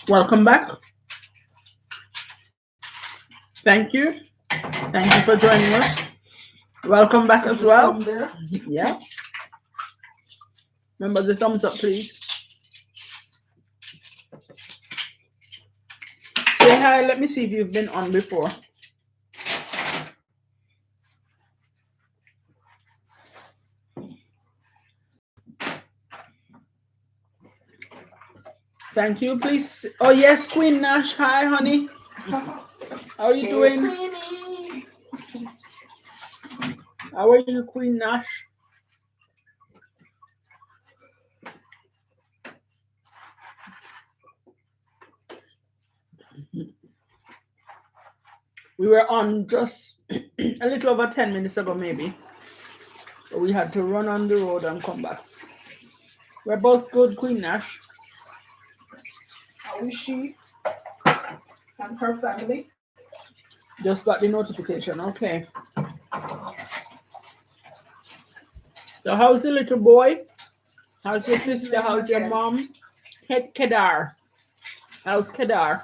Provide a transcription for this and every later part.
Welcome back. Thank you. Thank you for joining us. Welcome back as well. Yeah. Remember the thumbs up, please. Say hi. Let me see if you've been on before. Thank you. Please. Oh, yes, Queen Nash. Hi, honey. How are you doing? Queenie. How are you, Queen Nash? We were on just a little over 10 minutes ago, maybe. But we had to run on the road and come back. We're both good, Queen Nash. How is she and her family? Just got the notification. Okay. So, how's the little boy? How's your sister? How's your mom? Kedar. How's Kedar?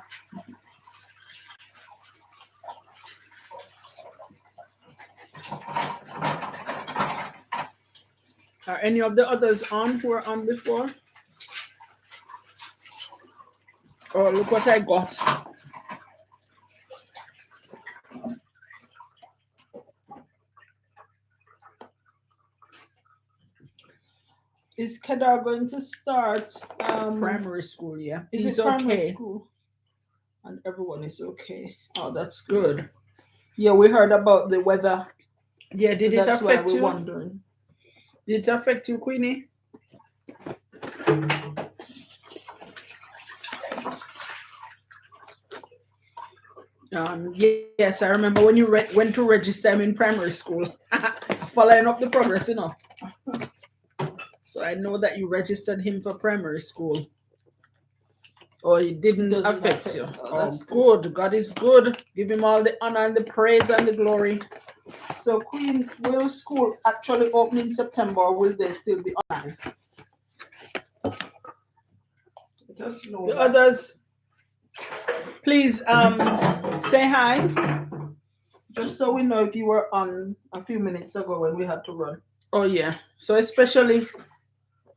Are any of the others on who were on before? Oh, look what I got. Is Kedar going to start Primary school, yeah. Is He's it primary okay. school? And everyone is okay. Oh, that's good. Yeah, we heard about the weather. Yeah, did So it that's why affect we're you? wondering. Did it affect you, Queenie? Yes, I remember when you went to register him in primary school, following up the progress, So I know that you registered him for primary school. Or it didn't affect you. Oh, Oh, that's good. God is good. Give him all the honor and the praise and the glory. So, Queen, will school actually open in September, or will they still be online? Just know The that. others, please say hi. Just so we know if you were on a few minutes ago when we had to run. Oh yeah. So especially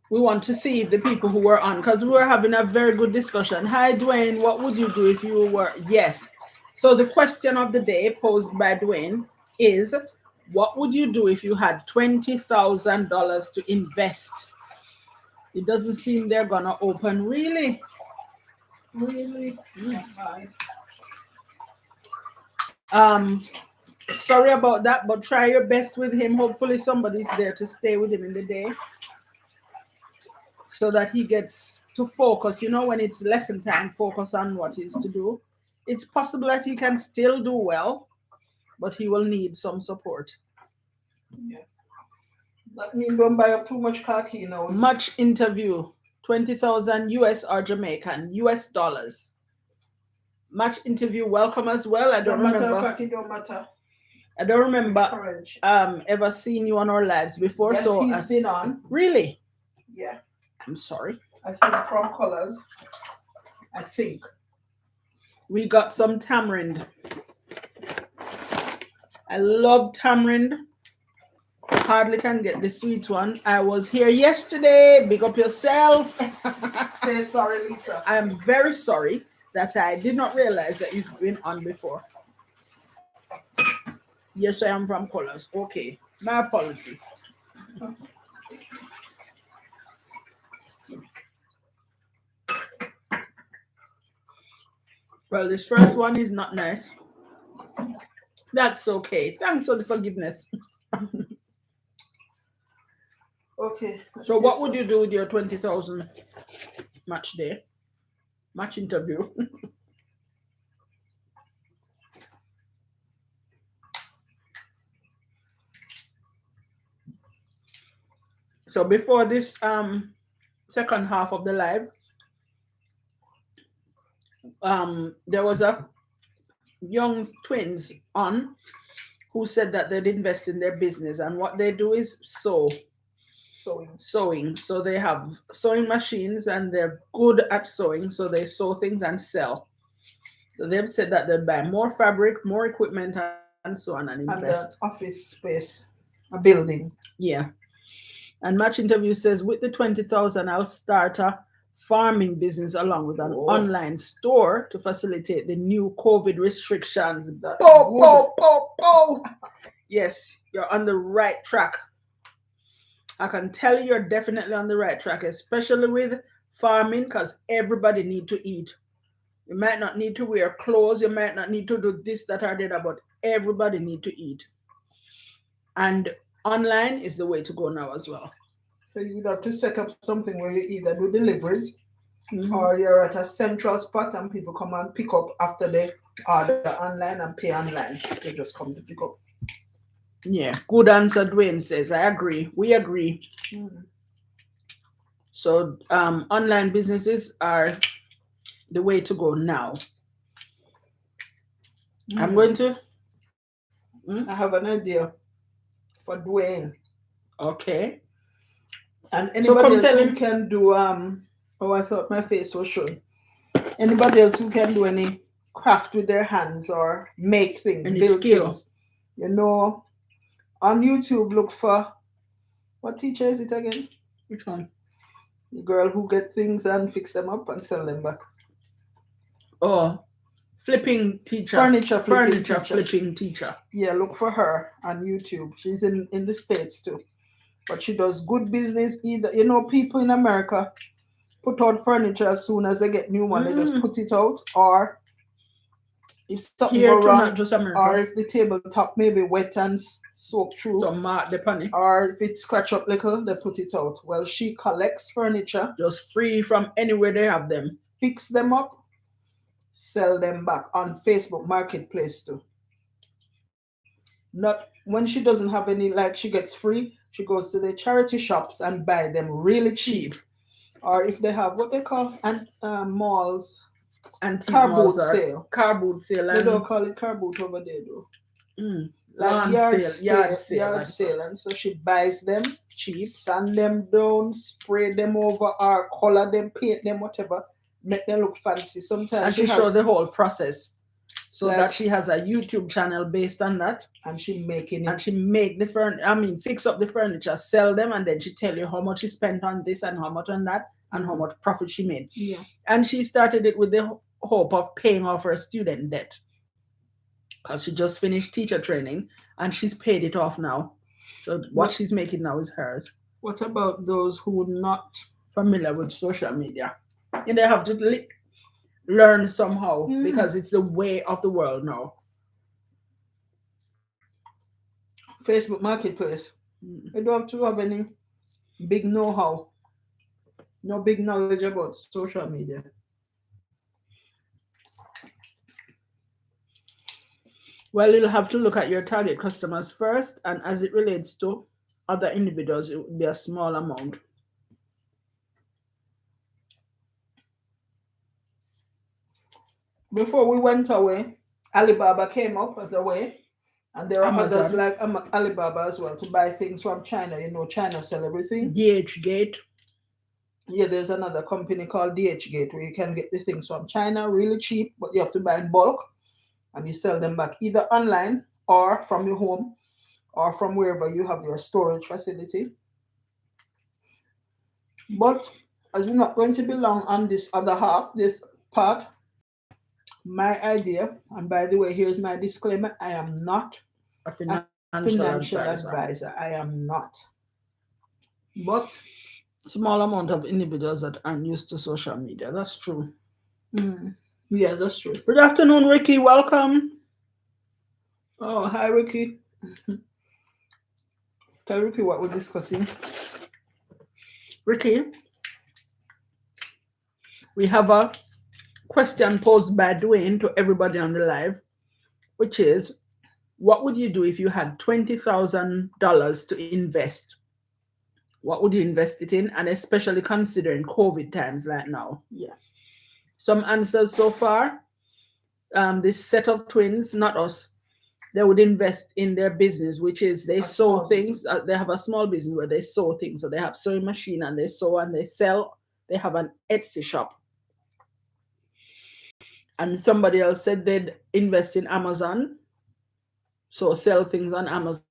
we want to see the people who were on, because we were having a very good discussion. Hi Dwayne, what would you do if you were? Yes. So the question of the day posed by Dwayne is, what would you do if you had $20,000 to invest? It doesn't seem they're gonna open, really. Really? Sorry about that, but try your best with him. Hopefully somebody's there to stay with him in the day, so that he gets to focus. When it's lesson time, focus on what he's to do. It's possible that he can still do well, but he will need some support. Yeah. That means don't buy up too much khaki now. Much interview, 20,000 US or Jamaican, US dollars. Match interview welcome as well. I don't remember. Matter of fact, it don't matter. I don't remember ever seeing you on our lives before. Yes, so he's been on. Really? Yeah. I'm sorry. I think from Colors. I think. We got some tamarind. I love tamarind. Hardly can get the sweet one. I was here yesterday. Big up yourself. Say sorry, Lisa. I am very sorry that I did not realize that you've been on before. Yes, I am from Colors. Okay. My apology. Well, this first one is not nice. That's okay. Thanks for the forgiveness. Okay. So what would you do with your 20,000 match day? Match interview? So before this second half of the live, there was a young twins on who said that they'd invest in their business, and what they do is sow. Sewing. So they have sewing machines and they're good at sewing. So they sew things and sell. So they've said that they'll buy more fabric, more equipment, and so on and invest. And the office space, a building. Yeah. And Match Interview says with the 20,000, I'll start a farming business along with an online store to facilitate the new COVID restrictions. That's good. Yes, you're on the right track. I can tell you you're definitely on the right track, especially with farming, because everybody need to eat. You might not need to wear clothes, you might not need to do this, that, or the other, but everybody need to eat. And online is the way to go now as well. So you would have to set up something where you either do deliveries or you're at a central spot and people come and pick up after they order online and pay online. They just come to pick up. Yeah, good answer, Dwayne says. I agree. We agree. So online businesses are the way to go now. I'm going to... I have an idea for Dwayne. Okay. And anybody else who can do oh, I thought my face was showing. Anybody else who can do any craft with their hands or make things, build things. You know, on YouTube, look for, what teacher is it again? Which one? The girl who get things and fix them up and sell them back. Oh, flipping teacher. Furniture flipping teacher. Yeah, look for her on YouTube. She's in the States too. But she does good business either. You know, people in America put out furniture as soon as they get new one. They just put it out. Or if something go wrong, or if the tabletop may be wet and soaked through, so mark the penny. Or if it scratch up little, they put it out. Well, she collects furniture. Just free from anywhere they have them. Fix them up, sell them back on Facebook Marketplace too. Not when she doesn't have any, like she gets free, she goes to the charity shops and buy them really cheap. Or if they have what they call malls, car boot sale. Car boot sale. They don't call it car boot over there though. Like yard sale. And so she buys them cheap, sand them down, spray them over, or color them, paint them, whatever, make them look fancy. Sometimes and she shows the whole process. So like, that she has a YouTube channel based on that. And she making it. And she make the fix up the furniture, sell them, and then she tell you how much she spent on this and how much on that and how much profit she made. Yeah. And she started it with the hope of paying off her student debt. Because she just finished teacher training and she's paid it off now. So what she's making now is hers. What about those who are not familiar with social media? And they have to learn somehow because it's the way of the world now. Facebook Marketplace. You don't have to have any big know-how, no big knowledge about social media. Well, you'll have to look at your target customers first, and as it relates to other individuals, it would be a small amount. Before we went away, Alibaba came up as a way, and there are others like Alibaba as well to buy things from China. You know, China sell everything. DHgate. Yeah, there's another company called DHgate where you can get the things from China really cheap, but you have to buy in bulk, and you sell them back either online or from your home or from wherever you have your storage facility. But as we're not going to be long on this other half, this part, my idea, and by the way, here's my disclaimer, I am not a financial advisor. I am not. But small amount of individuals that aren't used to social media. That's true. Yeah, that's true. Good afternoon, Ricky. Welcome. Oh, hi, Ricky. Tell Ricky what we're discussing. Ricky, we have a question posed by Dwayne to everybody on the live, which is, what would you do if you had $20,000 to invest? What would you invest it in? And especially considering COVID times like now. Yeah. Some answers so far. This set of twins, not us, they would invest in their business, which is they A sew small things. business. They have a small business where they sew things. So they have sewing machine and they sew and they sell. They have an Etsy shop. And somebody else said they'd invest in Amazon, so sell things on Amazon.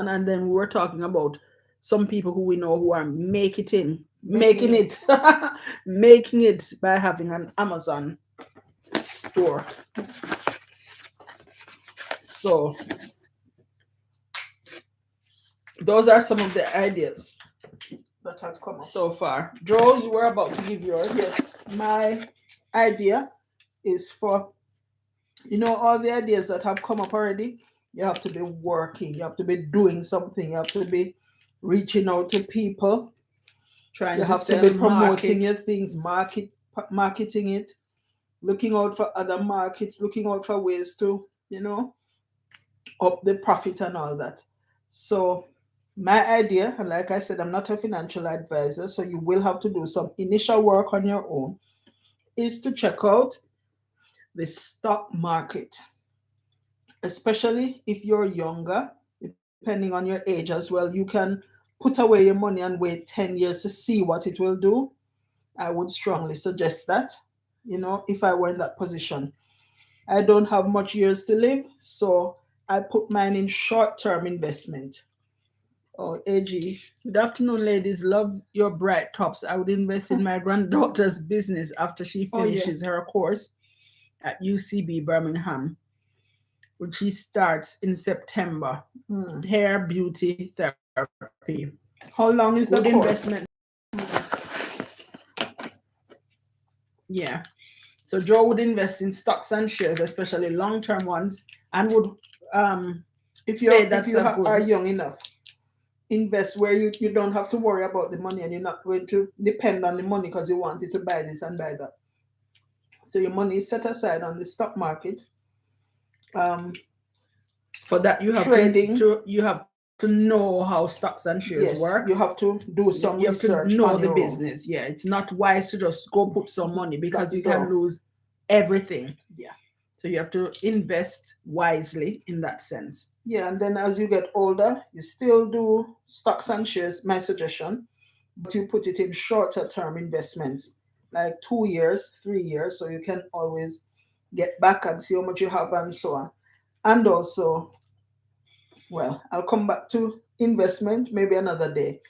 And then we were talking about some people who we know who are making Making it, it. making it by having an Amazon store. So those are some of the ideas That have come up. so far. Joe, you were about to give yours. Yes, my idea is for, all the ideas that have come up already. You have to be working, you have to be doing something, you have to be reaching out to people, Trying you to have to sell, be promoting market. your things, marketing it, looking out for other markets, looking out for ways to, up the profit and all that. So my idea, and like I said, I'm not a financial advisor, so you will have to do some initial work on your own, is to check out the stock market, especially if you're younger, depending on your age as well. You can put away your money and wait 10 years to see what it will do. I would strongly suggest that, if I were in that position. I don't have much years to live, so I put mine in short term investment. Oh, AG. Good afternoon, ladies. Love your bright tops. I would invest in my granddaughter's business after she Oh, yeah. finishes her course at UCB Birmingham, which she starts in September. Hair beauty therapy. How long is Good the course? investment. Yeah. So Joe would invest in stocks and shares, especially long-term ones, and would If say you that's if you a are good. young enough, invest where you don't have to worry about the money, and you're not going to depend on the money because you wanted to buy this and buy that. So your money is set aside on the stock market. For that, you have Trading. to know how stocks and shares work. Yes, you have to do You some have to research know on the your own. business. Yeah, it's not wise to just go put some money because you can Don't. lose everything. Yeah. So you have to invest wisely in that sense. Yeah, and then as you get older, you still do stocks and shares, my suggestion, but you put it in shorter term investments, like 2 years, 3 years, so you can always get back and see how much you have and so on. And also, well, I'll come back to investment maybe another day,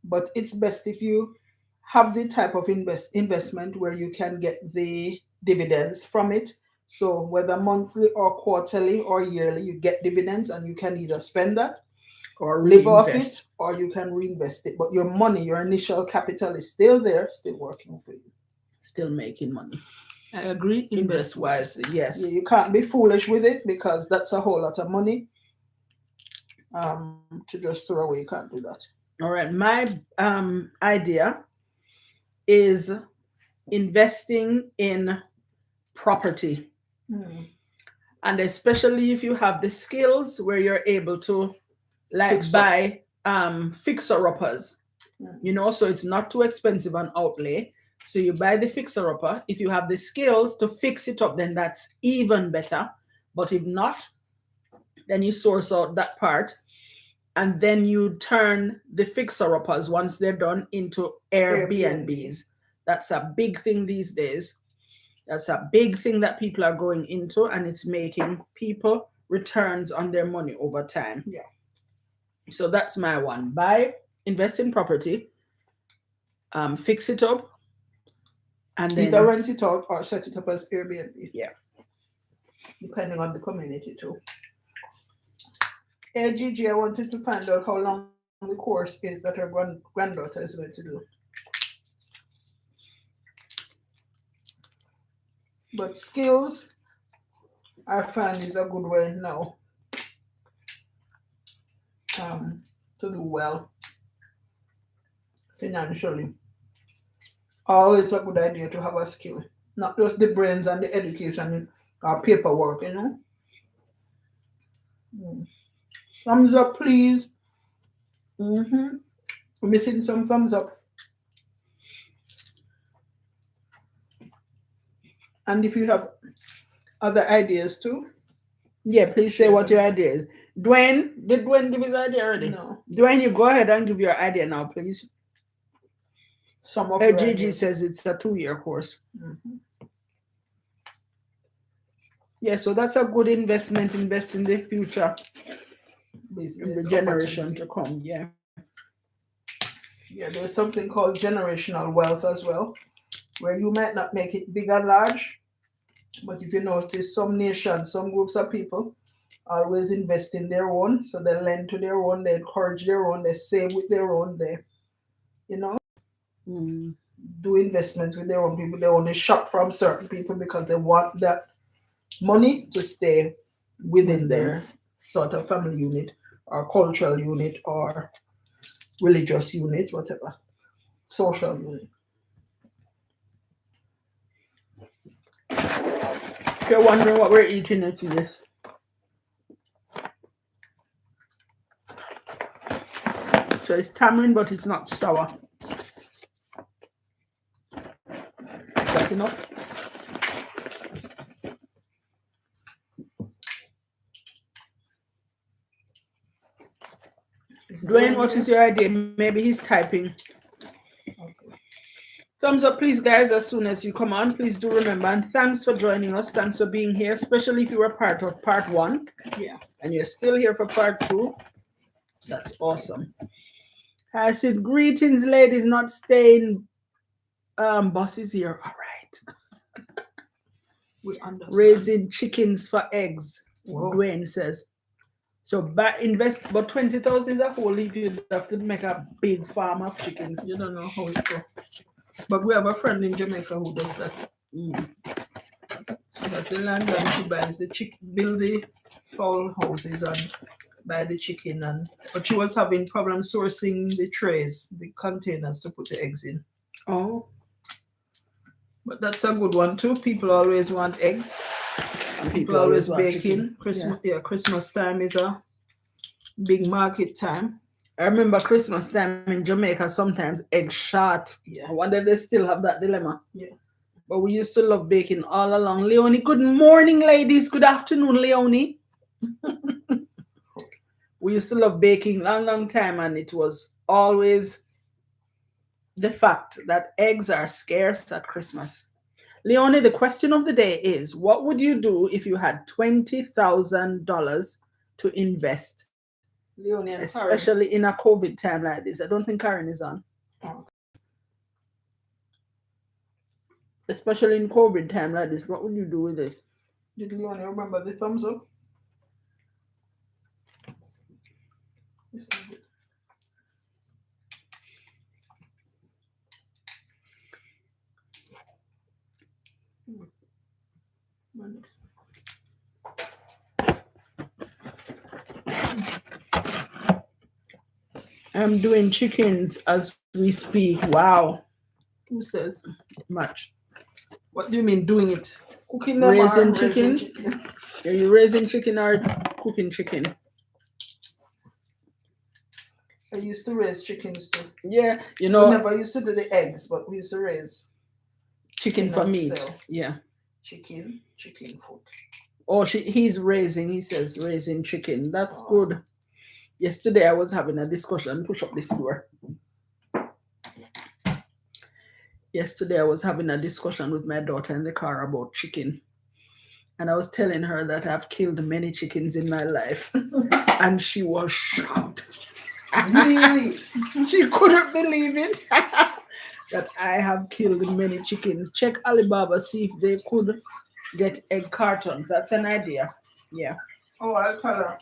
but it's best if you have the type of investment where you can get the dividends from it. So whether monthly or quarterly or yearly, you get dividends and you can either spend that Or live off it, reinvest. or you can reinvest it. But your money, your initial capital is still there, still working for you. Still making money. I agree. Invest wisely. Yes. Yeah, you can't be foolish with it because that's a whole lot of money to just throw away. You can't do that. All right. My idea is investing in property. And especially if you have the skills where you're able to like buy fixer uppers, so it's not too expensive an outlay. So you buy the fixer upper. If you have the skills to fix it up, then that's even better. But if not, then you source out that part, and then you turn the fixer uppers once they're done into Airbnbs. That's a big thing these days. That's a big thing that people are going into, and it's making people returns on their money over time. Yeah. So that's my one. Buy, invest in property, fix it up, and then either rent it out or set it up as Airbnb. Yeah. Depending on the community too. AGG, I wanted to find out how long the course is that her granddaughter is going to do. But skills, I find, is a good way now to do well financially. Always a good idea to have a skill, not just the brains and the education or paperwork, Thumbs up, please. We're missing some thumbs up. And if you have other ideas too, Yeah, please say Share what your them. idea is. Dwayne, did Dwayne give his idea already? No. Dwayne, you go ahead and give your idea now, please. Some of your Gigi ideas. says it's a 2-year course. Mhm. Yeah, so that's a good investment. Invest in the future, in the Business generation to opportunity. come. Yeah. Yeah, there's something called generational wealth as well, where you might not make it big and large, but if you notice, some nations, some groups of people always invest in their own, so they lend to their own, they encourage their own, they save with their own, they, you know, Mm. do investments with their own people. They only shop from certain people because they want that money to stay within With them. their sort of family unit or cultural unit or religious unit, whatever, social unit. If you're wondering what we're eating, it's this. So it's tamarind, but it's not sour. Is that enough? Dwayne, what is your idea? Maybe he's typing. Okay. Thumbs up, please, guys, as soon as you come on. Please do remember. And thanks for joining us. Thanks for being here, especially if you were part of part 1. Yeah. And you're still here for part 2. That's awesome. I said, greetings, ladies, not staying. Boss is here. All right. We understand. Raising chickens for eggs, Whoa. Dwayne says. So invest, but 20,000 is a whole heap. You'd have to make a big farm of chickens. You don't know how it goes. But we have a friend in Jamaica who does that. Mm. She has the land and she buys the build the fowl houses and buy the chicken but she was having problems sourcing the trays, the containers to put the eggs in. Oh. But that's a good one too. People always want eggs. And People always want baking. chicken. Christmas, yeah, Christmas time is a big market time. I remember Christmas time in Jamaica, sometimes egg short. Yeah. I wonder if they still have that dilemma. Yeah. But we used to love baking all along. Leonie, good morning, ladies. Good afternoon, Leonie. We used to love baking long time, and it was always the fact that eggs are scarce at Christmas. Leonie, the question of the day is, what would you do if you had $20,000 to invest? Leonie and Especially Karen. in a COVID time like this. I don't think Karen is on. Oh. Especially in COVID time like this, what would you do with it? Did Leonie remember the thumbs up? I'm doing chickens as we speak. Wow. Who says? Much. What do you mean doing it? Cooking them Raising or chicken? raising chicken? Are you raising chicken or cooking chicken? I used to raise chickens too. Yeah, We never used to do the eggs, but we used to raise chicken for and meat. sell. Yeah. Chicken foot. Oh, he's raising, he says, raising chicken. That's good. Yesterday I was having a discussion. Push up this door. Yesterday I was having a discussion with my daughter in the car about chicken. And I was telling her that I've killed many chickens in my life. And she was shocked. Really? She couldn't believe it. That I have killed many chickens. Check Alibaba, see if they could get egg cartons. That's an idea. Yeah. Oh, I'll tell her.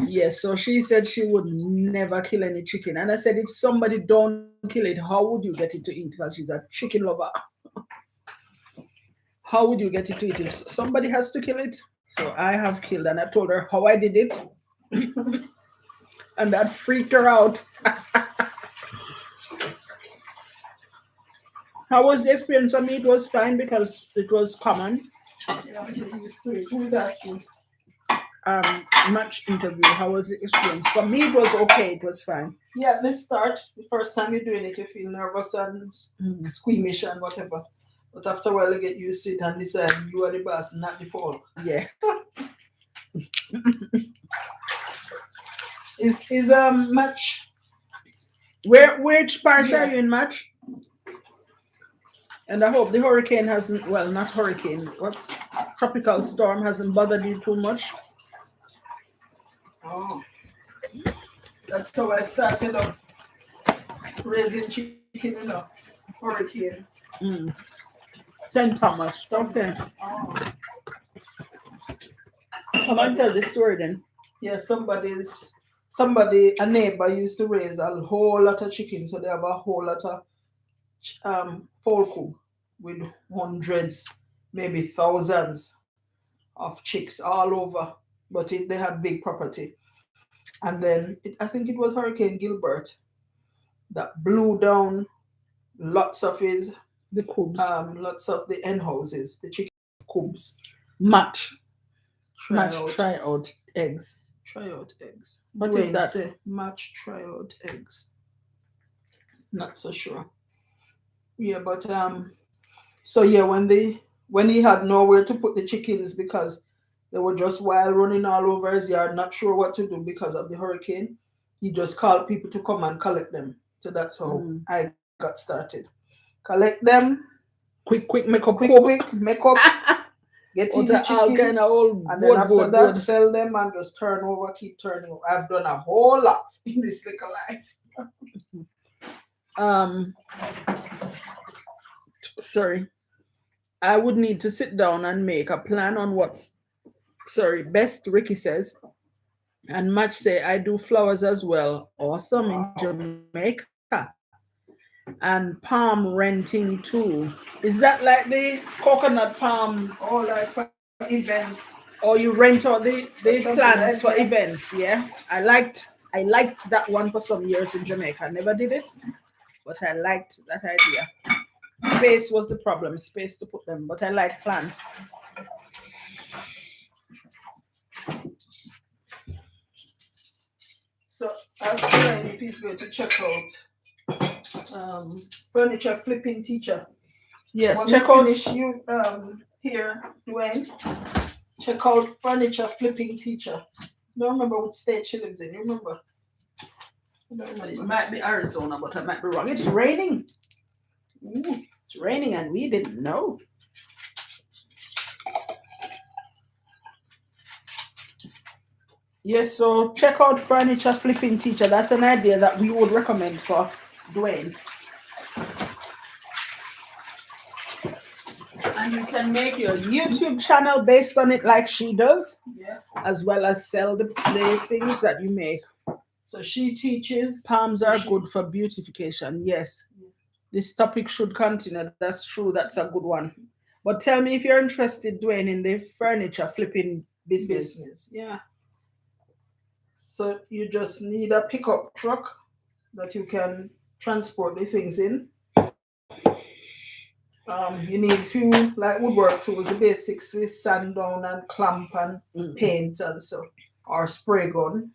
Yes, so she said she would never kill any chicken. And I said, if somebody don't kill it, how would you get it to eat? Because she's a chicken lover. How would you get it to eat? If somebody has to kill it. So I have killed, and I told her how I did it. And that freaked her out. How was the experience for me? It was fine because it was common. Yeah, you're used to it. Who's asking? Match interview. How was the experience? For me, it was okay. It was fine. Yeah, at the start, the first time you're doing it, you feel nervous and squeamish and whatever. But after a while, you get used to it and decide you are the boss, not the fool. Yeah. Is much. Which part Yeah. are you in, Match? And I hope the hurricane hasn't, well, not hurricane, what's tropical storm hasn't bothered you too much. Oh, that's how I started up raising chicken in a hurricane. Mm. St. Thomas. Some, Okay. oh, Come on, somebody, tell the story then. yeah, somebody, a neighbor used to raise a whole lot of chicken, so they have a whole lot of fall coop with hundreds, maybe thousands of chicks all over. But they had big property, and then I think it was Hurricane Gilbert that blew down lots of his The cubes. lots of the hen houses, the chicken coops. Match. Try Match out, tryout eggs. try out eggs. What is Dwayne that? say match try out eggs. Not so sure. Yeah, but so yeah, when he had nowhere to put the chickens because they were just wild running all over his yard, not sure what to do because of the hurricane, he just called people to come and collect them. So that's how Mm. I got started. Collect them, Quick, make up quick, cook. quick, make up, get in Out the of all kind chickens, of old and then after that, good. sell them and just turn over, keep turning over. I've done a whole lot in this little life. Um, sorry. I would need to sit down and make a plan on what's, sorry, best, Ricky says. And Match say, I do flowers as well. Awesome in Jamaica. And palm renting too. Is that like the coconut palm? All like for events. Or you rent out the That's something plants like for that. events, yeah? I liked that one for some years in Jamaica. I never did it, but I liked that idea. Space was the problem, space to put them, but I like plants. So I was wondering if he's going to check out furniture flipping teacher. Yes, When check we out. finish you here, Dwayne, check out furniture flipping teacher. Don't remember which state she lives in. You remember? I don't It remember. might be Arizona, but I might be wrong. It's raining. Ooh, it's raining and we didn't know. Yes, so check out furniture flipping teacher. That's an idea that we would recommend for Dwayne. And you can make your YouTube channel based on it like she does, Yeah. as well as sell the things that you make. So she teaches. Palms are good for beautification. Yes. This topic should continue. That's true. That's a good one. But tell me if you're interested, Dwayne, in the furniture flipping business. Yeah. So you just need a pickup truck that you can transport the things in. You need few like woodwork tools, the basics with sand down and clamp and paint and so, or spray gun.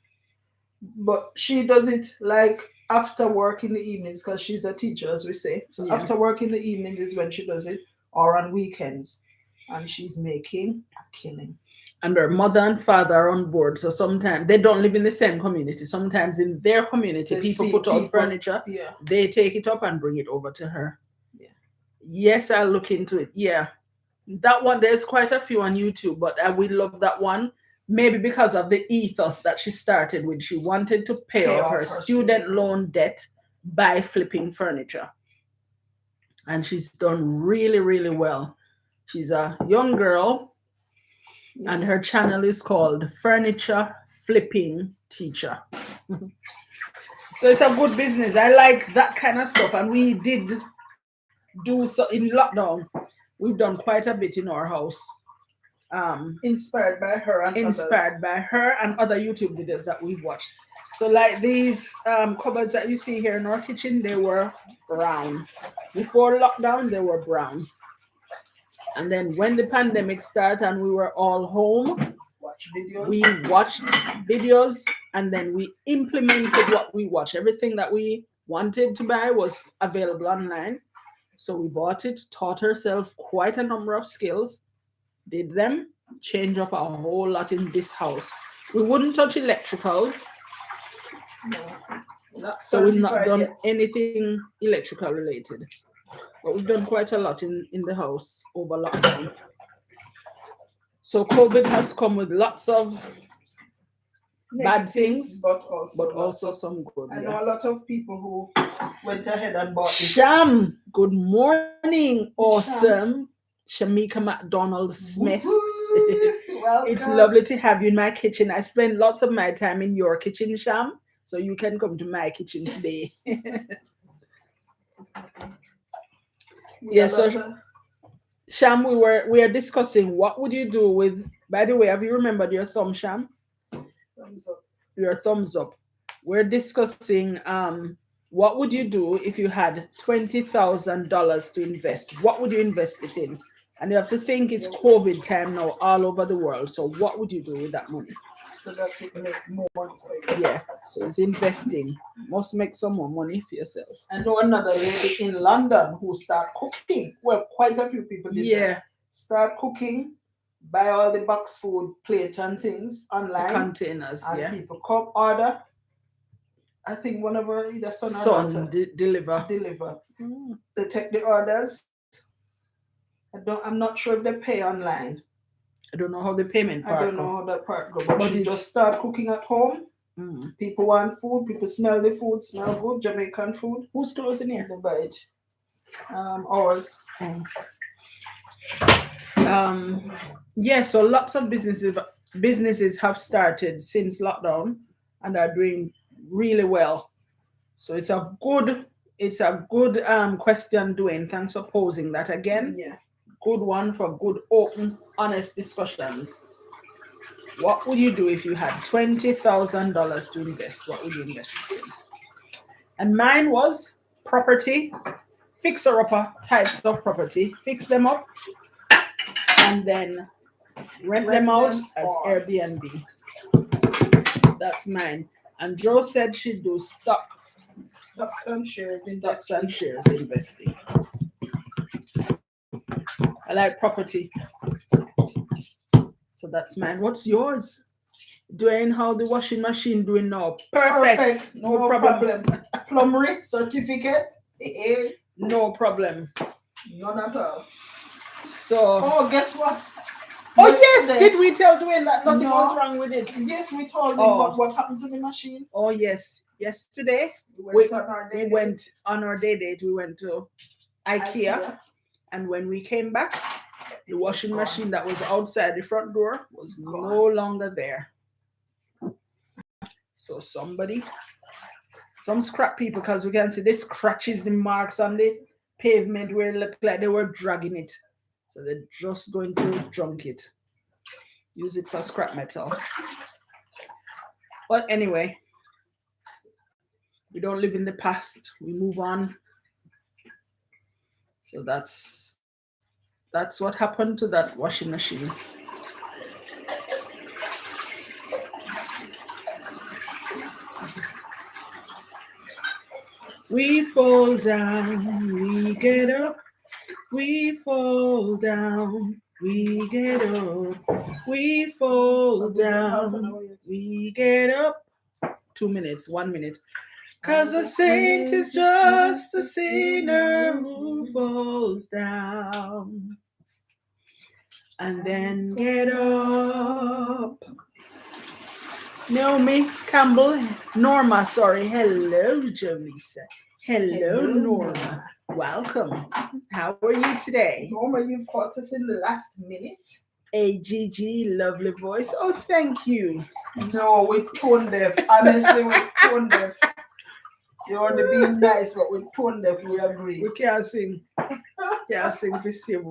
But she does it like after work in the evenings because she's a teacher, as we say. So Yeah. after work in the evenings is when she does it, or on weekends, and she's making a killing. And her mother and father are on board. So sometimes they don't live in the same community. Sometimes in their community, They people see put out people- furniture. Yeah. They take it up and bring it over to her. Yeah. Yes, I'll look into it. Yeah. That one, there's quite a few on YouTube, but I will love that one. Maybe because of the ethos that she started with. She wanted to pay off her student loan debt by flipping furniture. And she's done really, really well. She's a young girl, and her channel is called Furniture Flipping Teacher. So it's a good business. I like that kind of stuff. And we did do so in lockdown. We've done quite a bit in our house. Inspired by her and other YouTube videos that we've watched. So like these cupboards that you see here in our kitchen, they were brown. Before lockdown, they were brown. And then when the pandemic started and we were all home, we watched videos and then we implemented what we watched. Everything that we wanted to buy was available online. So we bought it, taught herself quite a number of skills, did them, change up a whole lot in this house. We wouldn't touch electricals, No, not so we've not certified done yet. anything electrical related. But we've done quite a lot in the house over lockdown. So COVID has come with lots of bad things, but but also also some good. I know Yeah. a lot of people who went ahead and bought this. Sham, good morning, awesome. Shamika McDonald Smith. Welcome. It's lovely to have you in my kitchen. I spend lots of my time in your kitchen, Sham. So you can come to my kitchen today. Yeah, so Sham, we are discussing what would you do with, by the way, have you remembered your thumb, Sham? Thumbs up. Your thumbs up. We're discussing what would you do if you had $20,000 to invest? What would you invest it in? And you have to think it's COVID time now all over the world. So what would you do with that money? So that you can make more money for you. Yeah. So it's investing. Must make some more money for yourself. I know another lady in London who started cooking. Well, quite a few people did that. Start cooking, buy all the box food, plate and things online. The containers, and people come order. I think one of her either son or daughter deliver. They take the orders. I'm not sure if they pay online. I don't know how the payment part I don't know how that part goes. But you just start cooking at home. People want food. People smell the food. Smell good. Jamaican food. Who's close in here? They buy it. Ours. Yeah. So lots of businesses have started since lockdown and are doing really well. So it's a good question, Dwayne. Thanks for posing that again. Yeah. Good one for good, open, honest discussions. What would you do if you had $20,000 to invest? What would you invest it in? And mine was property, fixer-upper types of property. Fix them up and then rent them out as Airbnb. That's mine. And Joe said she'd do stocks and shares investing. I like property. So that's mine. What's yours? Dwayne, how the washing machine doing now? Perfect. No problem. Plumbery certificate. No problem. None at all. So. Guess what? Oh yes, did we tell Dwayne that nothing was wrong with it? Yes, we told him. But what happened to the machine? Oh yes. Yesterday we went on our day date. We went to IKEA, and when we came back, the washing machine that was outside the front door was no longer there. So some scrap people, because we can see the scratches, the marks on the pavement where it looked like they were dragging it. So they're just going to junk it. Use it for scrap metal. But anyway, we don't live in the past. We move on. So that's what happened to that washing machine. We fall down, we get up. We fall down, we get up. We fall down, we get up. 2 minutes, 1 minute. 'Cause a saint is just a sinner who falls down and then get up. Naomi Campbell, Norma, sorry. Hello, Jolisa. Hello, Norma. Welcome. How are you today? Norma, you've caught us in the last minute. AGG, lovely voice. Oh, thank you. No, we're tone deaf. Honestly, we're tone deaf. You want to be nice, but we're tone deaf. We agree. We can't sing. Can't sing for save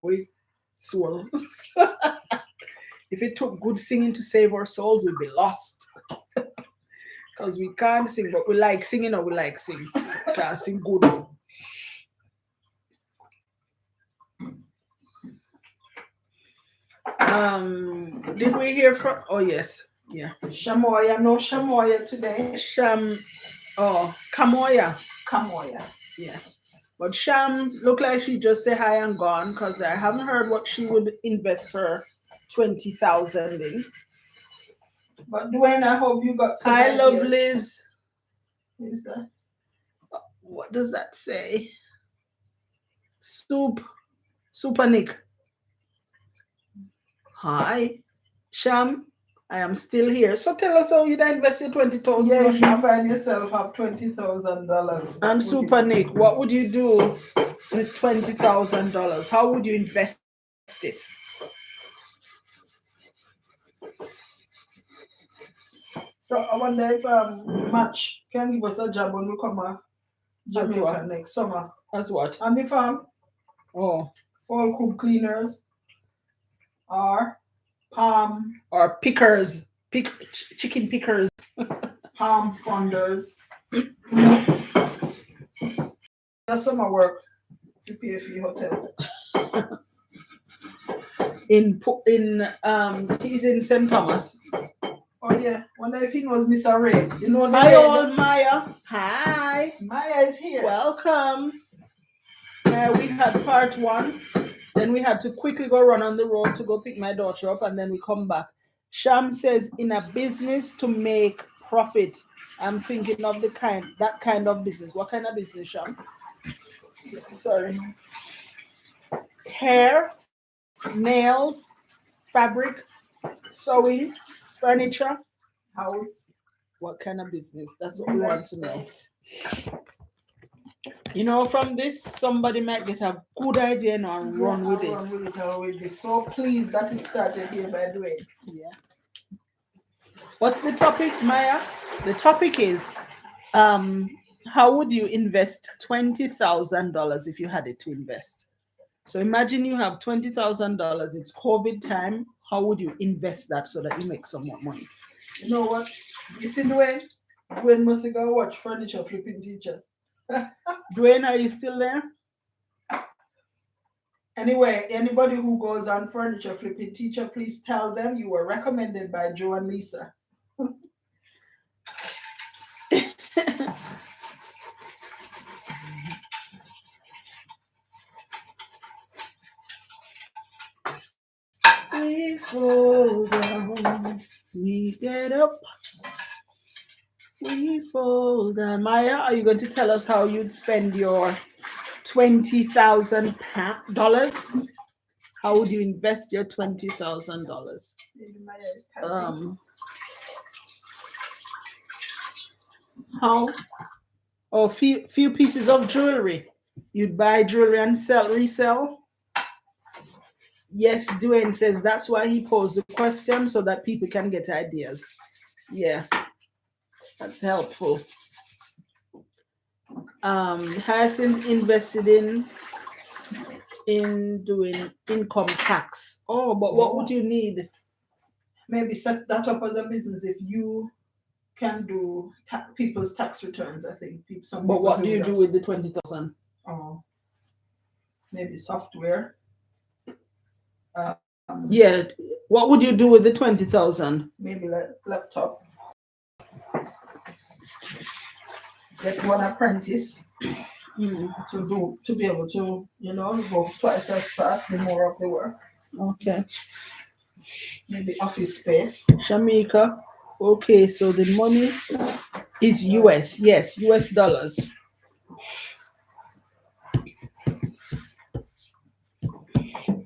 voice soul. If it took good singing to save our souls, we'd be lost. Because we can't sing, but we like singing, or we like singing. Can't sing good. Did we hear from? Oh yes, yeah. Shamoya, no Shamoya today. Kamoya. Yeah. But Sham looked like she just said hi and gone, because I haven't heard what she would invest her 20,000 in. But Dwayne, I hope you got some I ideas. love Liz. Is that? What does that say? Super Nick. Hi, Sham. I am still here. So tell us how you invest your 20,000. Yeah, if you find yourself have $20,000. And Super Nick, what would you do with $20,000? How would you invest it? So I wonder if Match can give us a job when we come to Jamaica next summer. As what? On the farm. Oh. Fall cook cleaners. Or palm. Or pickers. Chicken pickers. Palm funders. That's summer work to pay for your hotel. He's in St. Thomas. Oh yeah, wonder if he knows Mr. Ray. You know the Hi all, Maya. Hi. Maya is here. Welcome. We had part 1. Then we had to quickly go run on the road to go pick my daughter up, and then we come back. Sham says, in a business to make profit, I'm thinking of that kind of business. What kind of business, Sham? Sorry. Hair, nails, fabric, sewing, furniture, house. What kind of business? That's what we want to know. You know, from this, somebody might get a good idea now and run with it. So pleased that it started here, by the way. Yeah. What's the topic, Maya? The topic is, how would you invest $20,000 if you had it to invest? So imagine you have $20,000. It's COVID time. How would you invest that so that you make some more money? You know what? You see Dwayne? Dwayne must go watch Furniture Flipping Teacher. Dwayne, are you still there? Anyway, anybody who goes on Furniture Flipping Teacher, please tell them you were recommended by Joe and Leisa. We fall down, we get up. We fall down. Maya, are you going to tell us how you'd spend your $20,000? How would you invest your $20,000? How? Oh, few pieces of jewelry. You'd buy jewelry and resell. Yes, Dwayne says that's why he posed the question so that people can get ideas. Yeah, that's helpful. Hyacinth invested in doing income tax. Oh, but what would you need? Maybe set that up as a business if you can do people's tax returns. I think But what do you do with the 20,000? Oh, maybe software. Yeah. What would you do with the 20,000? Maybe like laptop. Get one apprentice to be able to, go twice as fast, the more of the work. Okay. Maybe office space. Shamika. Okay, so the money is US. Yes, US dollars.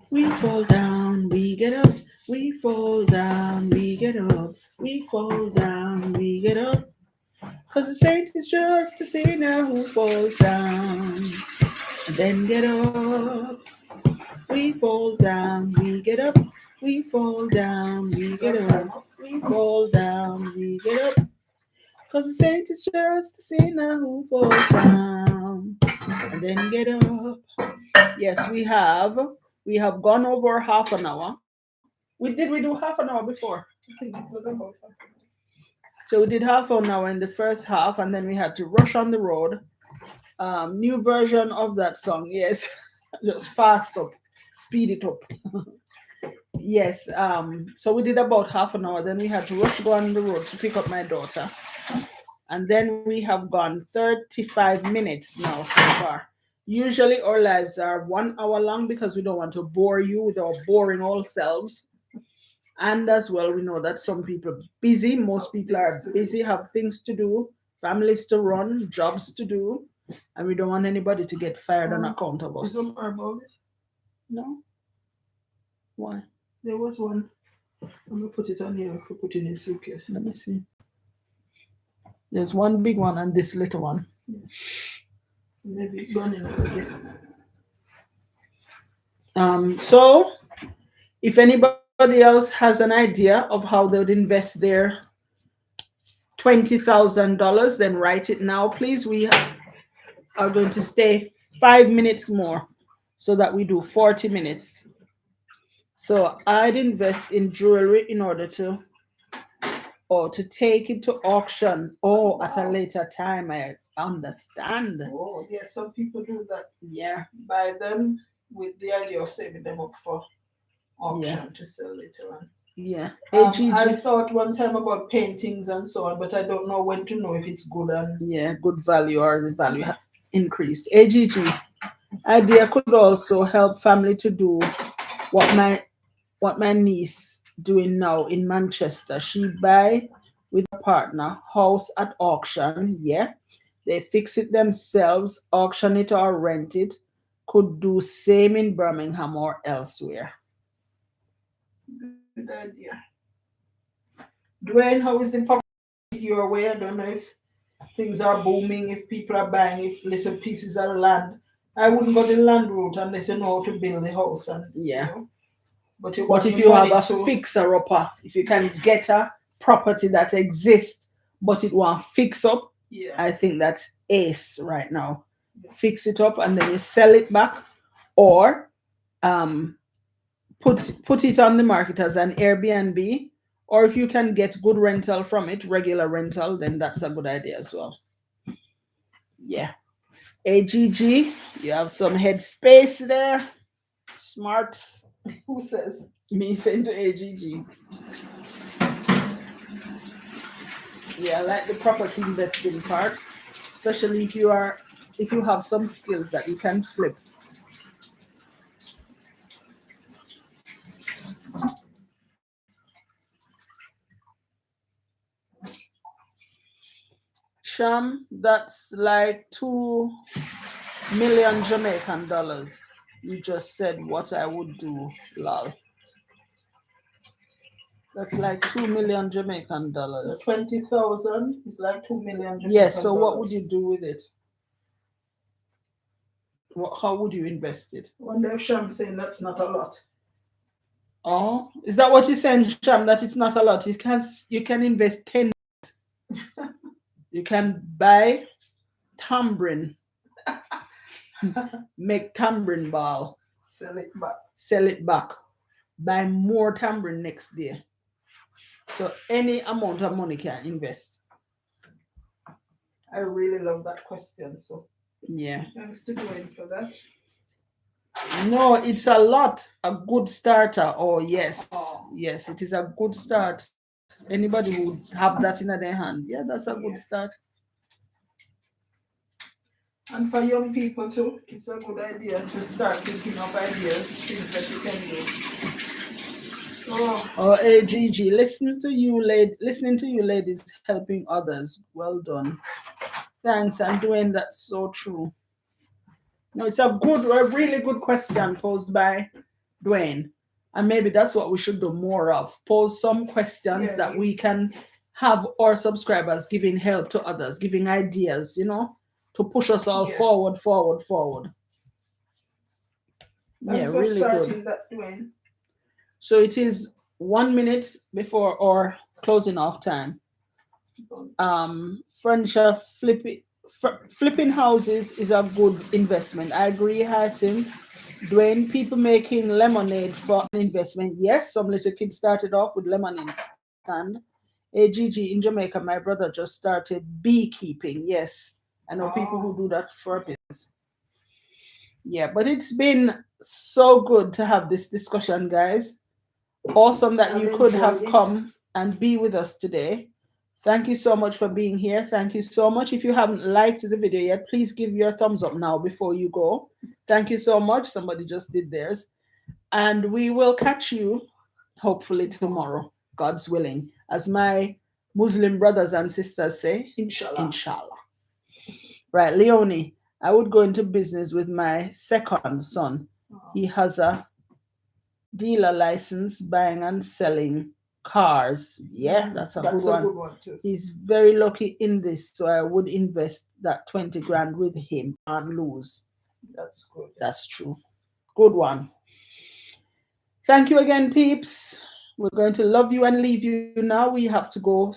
We fall down, we get up. We fall down, we get up. We fall down, we get up. Because the saint is just a sinner who falls down and then get up. We fall down, we get up. We fall down, we get up. We fall down, we get up. Because the saint is just a sinner who falls down and then get up. Yes, we have gone over half an hour. We do half an hour before. I think it was about that. So we did half an hour in the first half, and then we had to rush on the road. New version of that song, yes. Just fast up, speed it up. Yes. So we did about half an hour. Then we had to rush go on the road to pick up my daughter. And then we have gone 35 minutes now so far. Usually our lives are 1 hour long because we don't want to bore you with our boring old selves. And as well, we know that some people are busy. Most people are busy, have things to do, families to run, jobs to do, and we don't want anybody to get fired on account of us. Some herbal. No? Why? There was one. I'm gonna put it on here. Put it in a suitcase. Let me see. There's one big one and this little one. Yeah. Maybe running already. So if anybody else has an idea of how they would invest their $20,000, then write it now, please. We are going to stay 5 minutes more so that we do 40 minutes. So I'd invest in jewelry in order to, or to take it to auction, or at a later time. I understand. Oh, yeah, some people do that. Yeah. Buy them with the idea of saving them up for auction to sell later on. Yeah. I thought one time about paintings and so on, but I don't know when to know if it's good and good value or the value has increased. AGG idea could also help family to do what my niece doing now in Manchester. She buy with a partner house at auction. Yeah, they fix it themselves, auction it or rent it. Could do same in Birmingham or elsewhere. good idea. Dwayne, how is the public your way? I don't know if things are booming, if people are buying, if little pieces of land. I wouldn't go the land route unless you know how to build a house and yeah. You know, but if you have a fixer upper, if you can get a property that exists but it won't fix up, I think that's ace right now. Fix it up and then you sell it back, or put it on the market as an Airbnb, or if you can get good rental from it, regular rental, then that's a good idea as well. Yeah. AGG, you have some headspace there. Smarts. Who says? Me saying to AGG. Yeah, I like the property investing part, especially if you have some skills that you can flip. Sham, that's like 2 million Jamaican dollars. You just said what I would do, lol. That's like 2 million Jamaican dollars. So 20,000 is like 2 million Jamaican yes, so dollars. what would you do with it? How would you invest it? I wonder if Sham's saying that's not a lot. Oh, is that what you're saying, Sham? That it's not a lot. You can invest 10. You can buy tambourine, make tambourine ball, sell it back, buy more tambourine next day. So any amount of money can invest. I really love that question. So yeah, thanks to Dwayne for that. No, it's a lot. A good starter. Oh yes, yes, it is a good start. Anybody who would have that in their hand, yeah, that's a good start. And for young people too, it's a good idea to start thinking of ideas, things that you can do. Oh, AGG, listening to you, ladies, helping others. Well done. Thanks, I'm doing that. So true. No, it's a really good question posed by Dwayne, and maybe that's what we should do more of. Pose some questions that we can have our subscribers giving help to others, giving ideas, to push us all forward. Thanks for really starting that, Dwayne. So it is 1 minute before our closing off time. Furniture flipping houses is a good investment. I agree, Hyacinth. Dwayne, people making lemonade for an investment. Yes, some little kids started off with lemonade stand. AGG in Jamaica, my brother just started beekeeping. Yes, I know people who do that for a business. Yeah, but it's been so good to have this discussion, guys. Awesome that you could have come and be with us today. Thank you so much for being here. Thank you so much. If you haven't liked the video yet, please give your thumbs up now before you go. Thank you so much. Somebody just did theirs. And we will catch you hopefully tomorrow, God's willing. As my Muslim brothers and sisters say, Inshallah. inshallah. Right, Leonie, I would go into business with my second son. He has a dealer license buying and selling cars. Yeah, that's a good one. Good one too. He's very lucky in this, so I would invest that 20 grand with him and lose. That's good. That's true. Good one. Thank you again, peeps. We're going to love you and leave you now. We have to go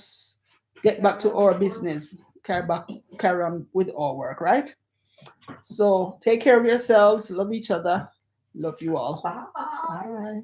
get back to our business, carry on with our work, right? So take care of yourselves, love each other, love you all. Bye. Bye.